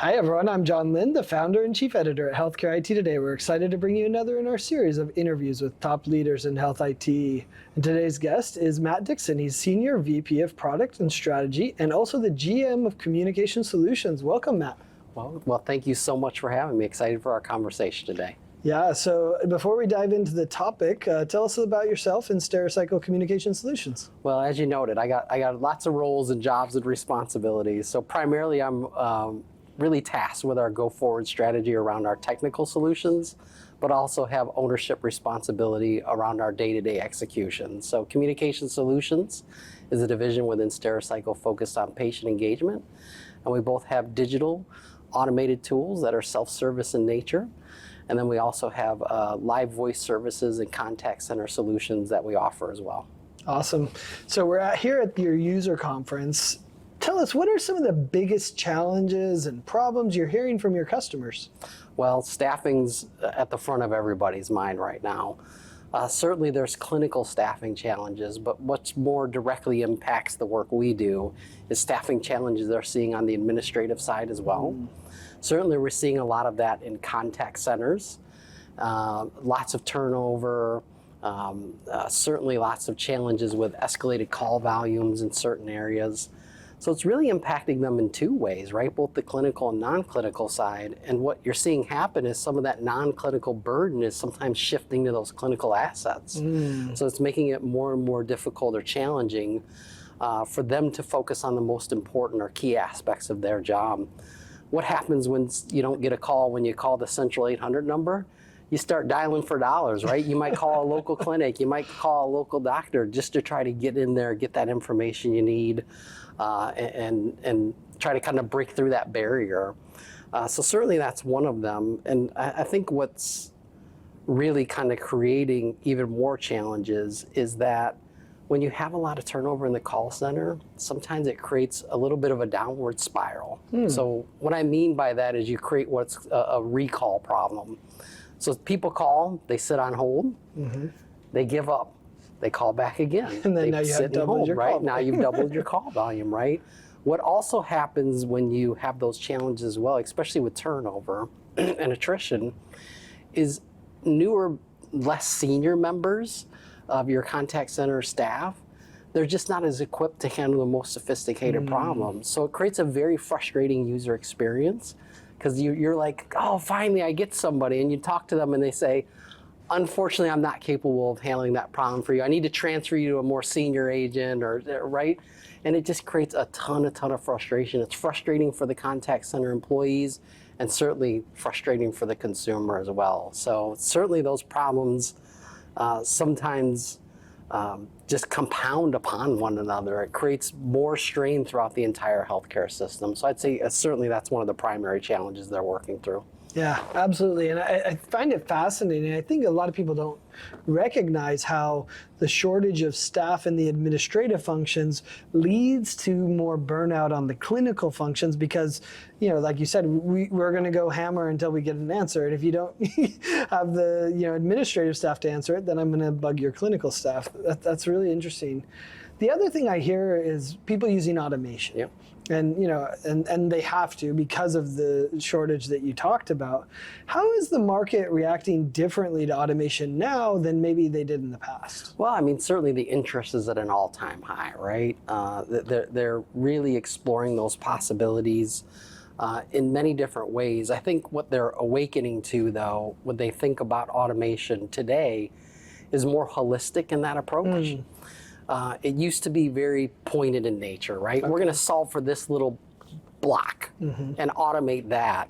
Hi, everyone. I'm John Lind, the founder and chief editor at Healthcare IT Today. We're excited to bring you another in our series of interviews with top leaders in health IT. And today's guest is Matt Dickson. He's Senior VP of Product and Strategy and also the GM of Communication Solutions. Welcome, Matt. Well, thank you so much for having me. Excited for our conversation today. Yeah, so before we dive into the topic, tell us about yourself and Stericycle Communication Solutions. Well, as you noted, I got lots of roles and jobs and responsibilities. So primarily I'm really tasked with our go-forward strategy around our technical solutions, but also have ownership responsibility around our day-to-day execution. So Communication Solutions is a division within Stericycle focused on patient engagement, and we both have digital automated tools that are self-service in nature. And then we also have live voice services and contact center solutions that we offer as well. Awesome. So we're here at your user conference. Tell us, what are some of the biggest challenges and problems you're hearing from your customers? Well, staffing's at the front of everybody's mind right now. Certainly there's clinical staffing challenges, but what's more directly impacts the work we do is staffing challenges they're seeing on the administrative side as well. Certainly we're seeing a lot of that in contact centers, lots of turnover, certainly lots of challenges with escalated call volumes in certain areas. So it's really impacting them in two ways, right? Both the clinical and non-clinical side. And what you're seeing happen is some of that non-clinical burden is sometimes shifting to those clinical assets. So it's making it more and more difficult or challenging for them to focus on the most important or key aspects of their job. What happens when you don't get a call when you call the Central 800 number? You start dialing for dollars, right? You might call a local clinic, you might call a local doctor just to try to get in there, get that information you need, and try to kind of break through that barrier. So certainly that's one of them. And I think what's really kind of creating even more challenges is that when you have a lot of turnover in the call center, sometimes it creates a little bit of a downward spiral. So what I mean by that is you create what's a recall problem. So people call, they sit on hold, they give up, they call back again. And then now you have doubled your call volume. Now you've doubled your call volume, right? What also happens when you have those challenges as well, especially with turnover and attrition, is newer, less senior members of your contact center staff, they're just not as equipped to handle the most sophisticated problems. So it creates a very frustrating user experience because you're like, oh, finally I get somebody, and you talk to them and they say, unfortunately, I'm not capable of handling that problem for you. I need to transfer you to a more senior agent, right? And it just creates a ton of frustration. It's frustrating for the contact center employees and certainly frustrating for the consumer as well. So certainly those problems sometimes just compound upon one another. It creates more strain throughout the entire healthcare system. So I'd say certainly that's one of the primary challenges they're working through. Yeah, absolutely. And I find it fascinating. I think a lot of people don't recognize how the shortage of staff in the administrative functions leads to more burnout on the clinical functions because, you know, like you said, we're going to go hammer until we get an answer. And if you don't have the, administrative staff to answer it, then I'm going to bug your clinical staff. That's really interesting. The other thing I hear is people using automation. Yep. And and they have to because of the shortage that you talked about. How is the market reacting differently to automation now than maybe they did in the past? Well, I mean, certainly the interest is at an all-time high, right? They're really exploring those possibilities in many different ways. I think what they're awakening to, though, when they think about automation today, is more holistic in that approach. It used to be very pointed in nature, right? Okay. We're going to solve for this little block and automate that.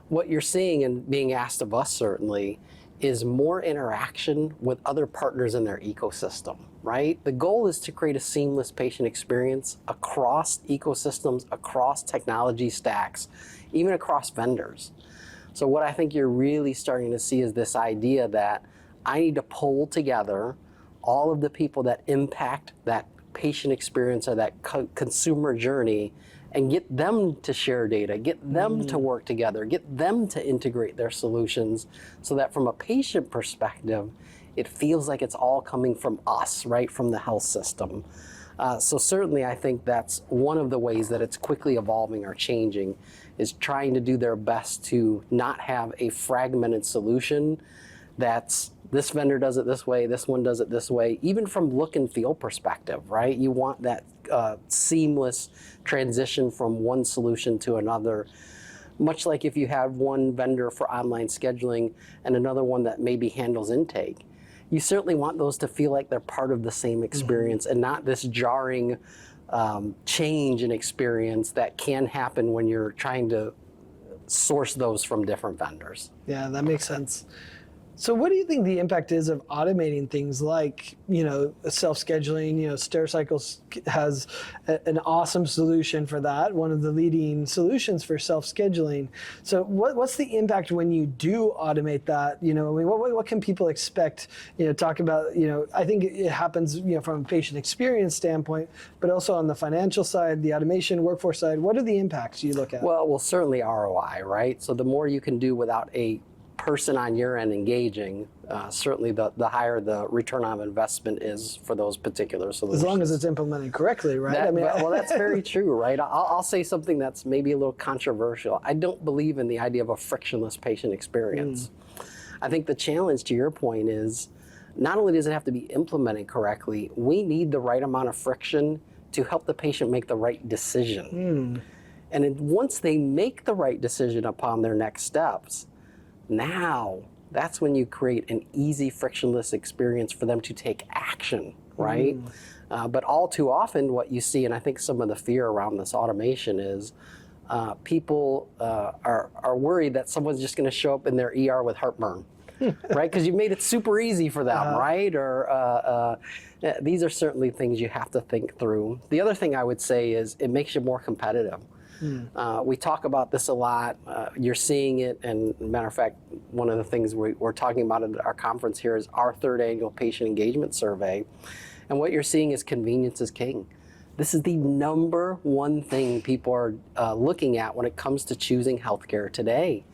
What you're seeing and being asked of us certainly is more interaction with other partners in their ecosystem, right? The goal is to create a seamless patient experience across ecosystems, across technology stacks, even across vendors. So what I think you're really starting to see is this idea that I need to pull together all of the people that impact that patient experience or that consumer journey and get them to share data, get them to work together, get them to integrate their solutions so that from a patient perspective, it feels like it's all coming from us, right, from the health system. So certainly I think that's one of the ways that it's quickly evolving or changing, is trying to do their best to not have a fragmented solution that's this vendor does it this way, this one does it this way, even from look and feel perspective, right? You want that seamless transition from one solution to another, much like if you have one vendor for online scheduling and another one that maybe handles intake. You certainly want those to feel like they're part of the same experience and not this jarring change in experience that can happen when you're trying to source those from different vendors. Yeah, that makes sense. So what do you think the impact is of automating things like, self-scheduling? Stericycle has an awesome solution for that, one of the leading solutions for self-scheduling. So what's the impact when you do automate that? What can people expect? Talk about, I think it happens, from a patient experience standpoint, but also on the financial side, the automation, workforce side. What are the impacts you look at? Well, certainly ROI, right? So the more you can do without a person on your end engaging, certainly the higher the return on investment is for those particular solutions. As long as it's implemented correctly, right? Well, that's very true, right? I'll say something that's maybe a little controversial. I don't believe in the idea of a frictionless patient experience. I think the challenge, to your point, is not only does it have to be implemented correctly, we need the right amount of friction to help the patient make the right decision. And once they make the right decision upon their next steps, now that's when you create an easy, frictionless experience for them to take action, right? But all too often what you see, and I think some of the fear around this automation is people are worried that someone's just going to show up in their ER with heartburn, right? Because you made it super easy for them, right? Or these are certainly things you have to think through. The other thing I would say is it makes you more competitive. We talk about this a lot. You're seeing it, and matter of fact, one of the things we're talking about at our conference here is our third annual patient engagement survey. And what you're seeing is convenience is king. This is the number one thing people are looking at when it comes to choosing healthcare today.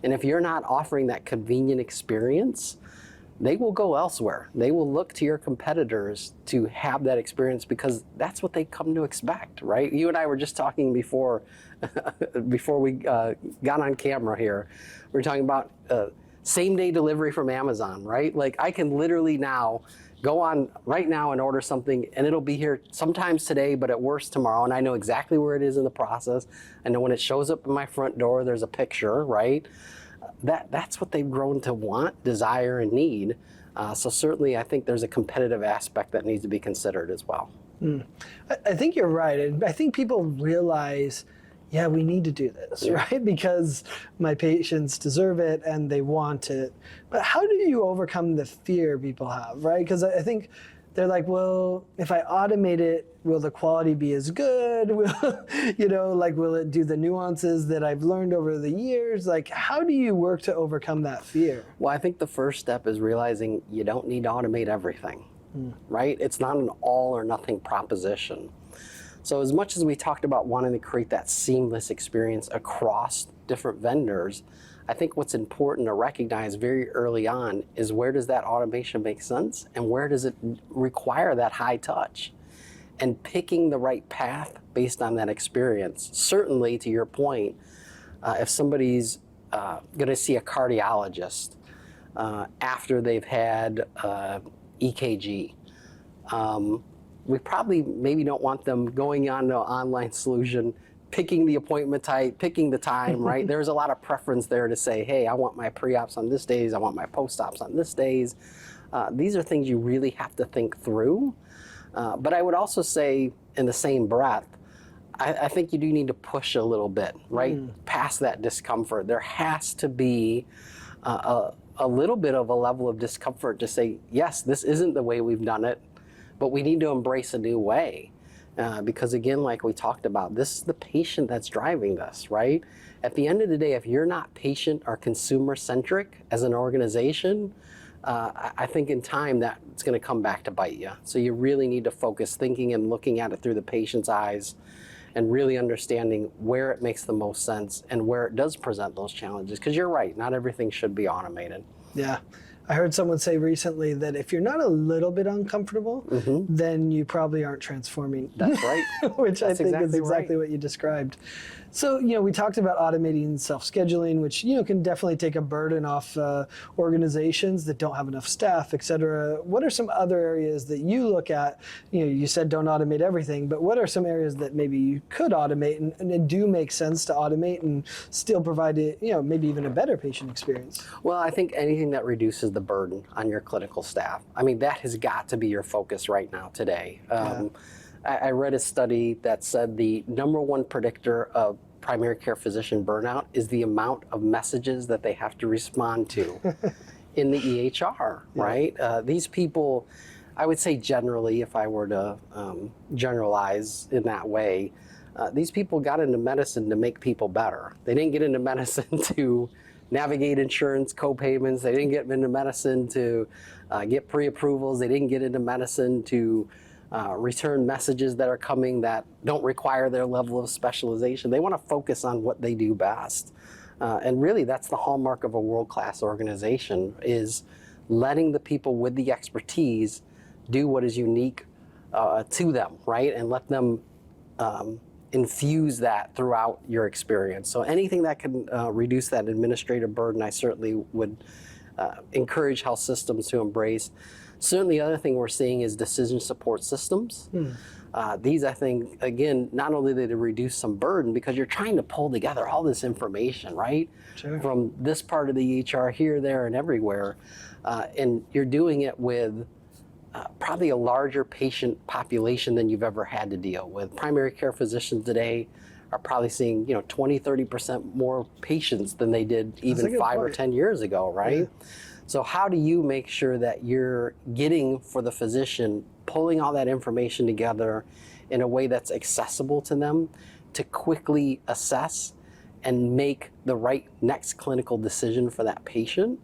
And if you're not offering that convenient experience, they will go elsewhere. They will look to your competitors to have that experience because that's what they come to expect, right? You and I were just talking before we got on camera here. We were talking about same-day delivery from Amazon, right? Like I can literally now go on right now and order something and it'll be here sometimes today, but at worst tomorrow. And I know exactly where it is in the process. I know when it shows up in my front door, there's a picture, right? That's what they've grown to want, desire, and need. So certainly I think there's a competitive aspect that needs to be considered as well. I think you're right. And I think people realize, yeah, we need to do this, right? Because my patients deserve it and they want it. But how do you overcome the fear people have, right? Because I think they're like, well, if I automate it, will the quality be as good? Will, will it do the nuances that I've learned over the years? Like, how do you work to overcome that fear? Well, I think the first step is realizing you don't need to automate everything, right? It's not an all or nothing proposition. So as much as we talked about wanting to create that seamless experience across different vendors, I think what's important to recognize very early on is where does that automation make sense and where does it require that high touch? And picking the right path based on that experience. Certainly, to your point, if somebody's going to see a cardiologist after they've had EKG, we probably maybe don't want them going on to an online solution, picking the appointment type, picking the time, right? There's a lot of preference there to say, hey, I want my pre-ops on this days, I want my post-ops on this days. These are things you really have to think through. But I would also say in the same breath, I think you do need to push a little bit, right? Past that discomfort. There has to be a little bit of a level of discomfort to say, yes, this isn't the way we've done it, but we need to embrace a new way. Because again, like we talked about, this is the patient that's driving this, right? At the end of the day, if you're not patient or consumer centric as an organization, I think in time that it's going to come back to bite you. So you really need to focus thinking and looking at it through the patient's eyes and really understanding where it makes the most sense and where it does present those challenges. Because you're right, not everything should be automated. Yeah. I heard someone say recently that if you're not a little bit uncomfortable, then you probably aren't transforming. That's right. Which That's I think is exactly exactly right. what you described. So, we talked about automating self-scheduling, which, can definitely take a burden off organizations that don't have enough staff, et cetera. What are some other areas that you look at? You said don't automate everything, but what are some areas that maybe you could automate and do make sense to automate and still provide maybe even a better patient experience? Well, I think anything that reduces the burden on your clinical staff. I mean, that has got to be your focus right now today. I read a study that said the number one predictor of primary care physician burnout is the amount of messages that they have to respond to in the EHR, right? These people, I would say generally, if I were to generalize in that way, these people got into medicine to make people better. They didn't get into medicine to navigate insurance co-payments. They didn't get into medicine to get pre-approvals. They didn't get into medicine to return messages that are coming that don't require their level of specialization. They want to focus on what they do best. And really, that's the hallmark of a world-class organization, is letting the people with the expertise do what is unique to them, right? And let them infuse that throughout your experience. So anything that can reduce that administrative burden, I certainly would encourage health systems to embrace. Certainly, the other thing we're seeing is decision support systems. These, I think, again, not only do they reduce some burden, because you're trying to pull together all this information, right? Sure. From this part of the EHR here, there, and everywhere. And you're doing it with probably a larger patient population than you've ever had to deal with. Primary care physicians today are probably seeing 20, 30% more patients than they did even 5 or 10 years ago, right? Yeah. So how do you make sure that you're getting, for the physician, pulling all that information together in a way that's accessible to them to quickly assess and make the right next clinical decision for that patient,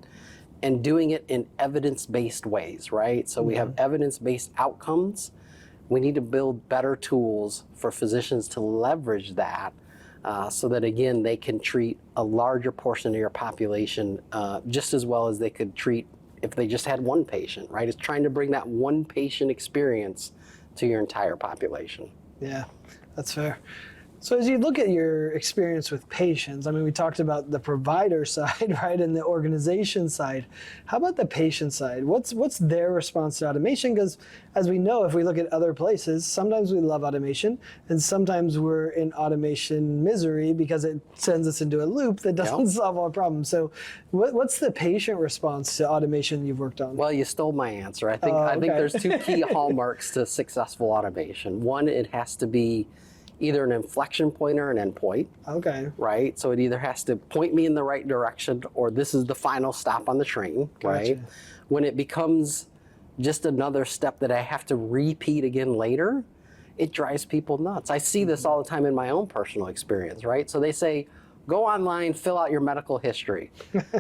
and doing it in evidence-based ways, right? So we have evidence-based outcomes. We need to build better tools for physicians to leverage that so that, again, they can treat a larger portion of your population just as well as they could treat if they just had one patient, right? It's trying to bring that one patient experience to your entire population. Yeah, that's fair. So as you look at your experience with patients, I mean, we talked about the provider side, right, and the organization side. How about the patient side? What's their response to automation? Because as we know, if we look at other places, sometimes we love automation, and sometimes we're in automation misery because it sends us into a loop that doesn't solve our problems. So what's the patient response to automation you've worked on? Well, you stole my answer. I think there's two key hallmarks to successful automation. One, it has to be either an inflection point or an endpoint. Okay. Right? So it either has to point me in the right direction, or this is the final stop on the train, right? When it becomes just another step that I have to repeat again later, it drives people nuts. I see this all the time in my own personal experience, right? So they say, go online, fill out your medical history.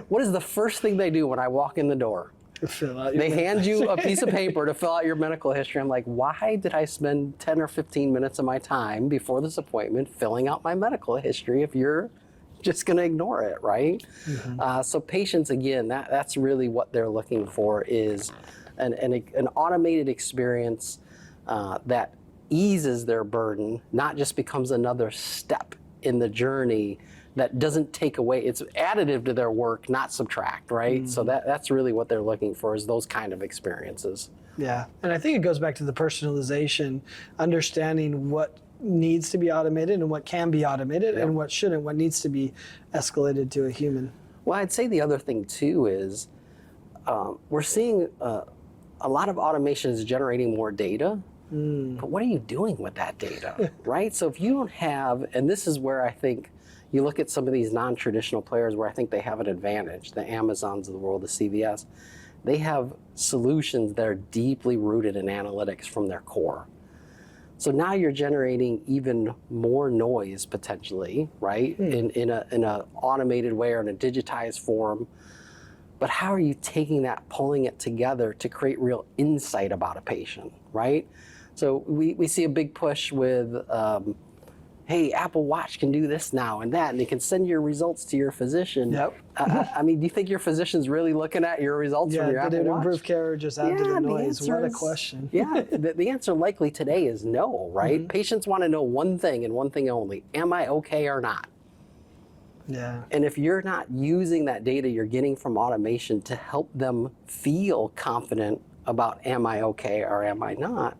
What is the first thing they do when I walk in the door? They hand you a piece of paper to fill out your medical history. I'm like, why did I spend 10 or 15 minutes of my time before this appointment filling out my medical history if you're just going to ignore it, right? So patients, again, that's really what they're looking for, is an automated experience that eases their burden, not just becomes another step in the journey that doesn't take away, it's additive to their work, not subtract, right? So that's really what they're looking for, is those kind of experiences. Yeah, and I think it goes back to the personalization, understanding what needs to be automated and what can be automated and what shouldn't, what needs to be escalated to a human. Well, I'd say the other thing too is we're seeing a lot of automation is generating more data, but what are you doing with that data, right? So if you don't have, and this is where I think you look at some of these non-traditional players where I think they have an advantage, the Amazons of the world, the CVS, they have solutions that are deeply rooted in analytics from their core. So now you're generating even more noise potentially, right? In a automated way or in a digitized form. But how are you taking that, pulling it together to create real insight about a patient, right? So we see a big push with hey, Apple Watch can do this now and that, and it can send your results to your physician. Yep. I mean, do you think your physician's really looking at your results from your did Apple it Watch? improve care or just add to the noise? What a question. Yeah, the answer likely today is no, right? Patients want to know one thing and one thing only: am I okay or not? Yeah. And if you're not using that data you're getting from automation to help them feel confident about am I okay or am I not,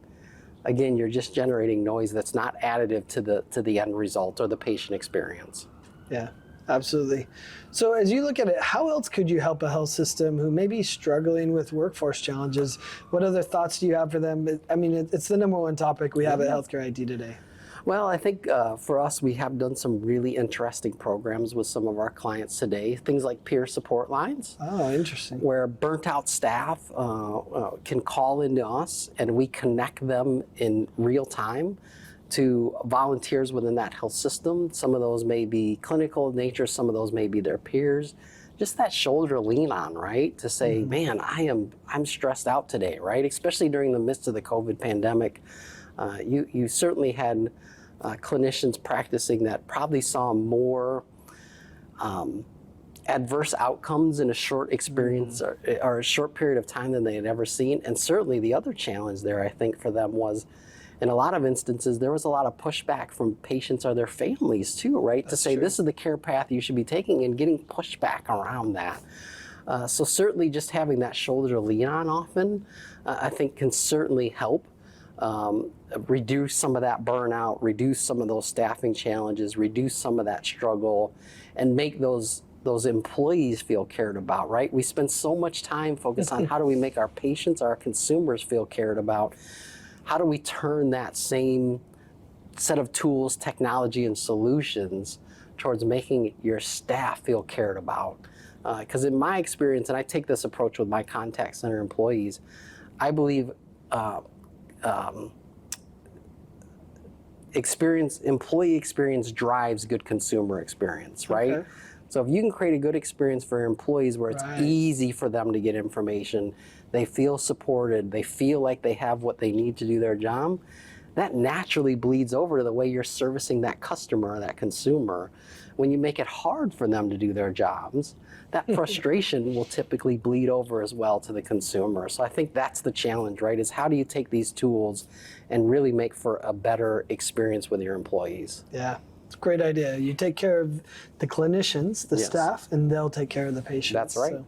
again, you're just generating noise that's not additive to the end result or the patient experience. Yeah, absolutely. So as you look at it, how else could you help a health system who may be struggling with workforce challenges? What other thoughts do you have for them? I mean, it's the number one topic we have at Healthcare IT Today. Well, I think for us, we have done some really interesting programs with some of our clients today. Things like peer support lines. Oh, interesting. Where burnt out staff can call into us and we connect them in real time to volunteers within that health system. Some of those may be clinical in nature, some of those may be their peers. Just that shoulder to lean on, right? To say, man, I'm stressed out today, right? Especially during the midst of the COVID pandemic. You certainly had clinicians practicing that probably saw more adverse outcomes in a short experience or a short period of time than they had ever seen. And certainly the other challenge there, I think, for them was, in a lot of instances, there was a lot of pushback from patients or their families too, right? To say, this is the care path you should be taking, and getting pushback around that. So certainly just having that shoulder to lean on often, I think can certainly help. Reduce some of that burnout, reduce some of those staffing challenges, reduce some of that struggle, and make those employees feel cared about, right? We spend so much time focused on how do we make our patients, our consumers feel cared about. How do we turn that same set of tools, technology, and solutions towards making your staff feel cared about? Because in my experience, and I take this approach with my contact center employees, I believe employee experience drives good consumer experience, right? Okay. So if you can create a good experience for your employees where it's easy for them to get information, they feel supported, they feel like they have what they need to do their job, that naturally bleeds over to the way you're servicing that customer or that consumer. When you make it hard for them to do their jobs, that frustration will typically bleed over as well to the consumer. So I think that's the challenge, right? Is how do you take these tools and really make for a better experience with your employees? Yeah, it's a great idea. You take care of the clinicians, the staff, and they'll take care of the patients. That's right. So,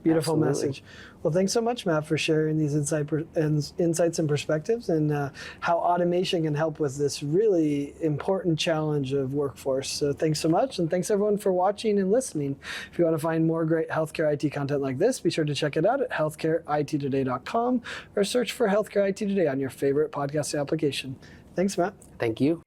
beautiful Absolutely. message. Well, thanks so much, Matt, for sharing these insights and perspectives, and how automation can help with this really important challenge of workforce. So thanks so much, and thanks everyone for watching and listening. If you want to find more great healthcare IT content like this, be sure to check it out at healthcareittoday.com or search for Healthcare IT Today on your favorite podcast application. Thanks, Matt. Thank you.